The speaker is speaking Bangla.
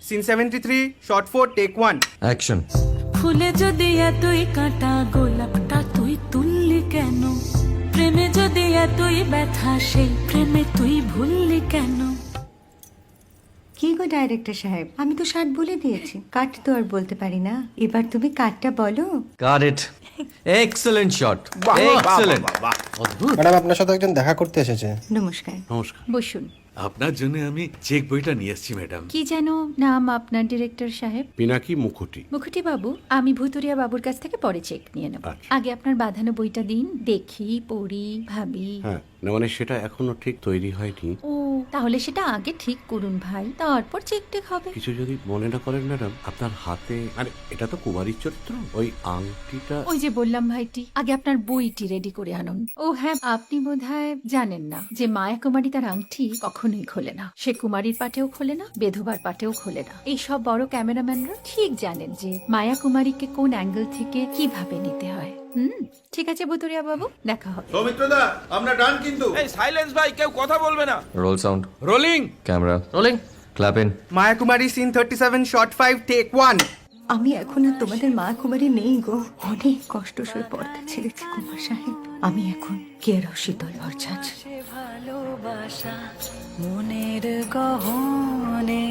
Scene 73 short 4 take 1 action. ফুলে যদি এতই কাঁটা গোলাপটা তুই তুললি কেন? প্রেমে যদি এতই ব্যথা সেই প্রেমে তুই ভুললি কেন? কি গো ডাইরেক্টর সাহেব, আমি তো 60 বলে দিয়েছি, কাট তো আর বলতে পারি না। এবার তুমি কাটটা বলো। Got it. Excellent shot, excellent. Madam আপনার সাথে একজন দেখা করতে এসেছে। নমস্কার। নমস্কার। বসুন। আপনার জন্য আমি চেক বইটা নিয়ে এসেছি ম্যাডাম। কি যেন নাম আপনার ডিরেক্টর সাহেব? পিনাকি মুখোটি। মুখুটি বাবু, আমি ভুতুরিয়া বাবুর কাছ থেকে পরে চেক নিয়ে নেব। আচ্ছা। আগে আপনার বাঁধানো বইটা দিন, দেখি, পড়ি, ভাবি। হ্যাঁ, না মানে সেটা এখনো ঠিক তৈরি হয়নি। ও, তাহলে সেটা আগে ঠিক করুন ভাই, তারপর চেক টেক হবে। কিছু যদি মনে না করেন ম্যাডাম, আপনার হাতে, আরে এটা তো কুমারীর চরিত্র, ওই আংটিটা। ওই যে বললাম ভাইটি, আগে আপনার বইটি রেডি করে আনুন। ও হ্যাঁ, আপনি বোধহয় জানেন না যে মায়া কুমারী তার আংটি কখনোই খোলে না। সে কুমারীর পাটেও খোলে না, বেধবার পাটেও খোলে না। এই সব বড় ক্যামেরাম্যানরা ঠিক জানেন যে মায়া কুমারীকে কোন অ্যাঙ্গেল থেকে কিভাবে নিতে হয়। ঠিক আছে ভুতুরিয়া বাবু, দেখা হবে। সৌমিত্রদা, আমরা ডান কিন্তু। এই সাইলেন্স ভাই, কেউ কথা বলবে না। Roll sound, rolling. Camera rolling, clap in. Maya Kumari scene 37 shot 5 take 1 আমি এখন আর তোমাদের মা কুমারী নেই গো। অনেক কষ্ট সয়ে পর্দা ছেড়েছি কুমার সাহেব। আমি এখন কেরো শীতল ভরছাছ। ভালোবাসা মনের গহনে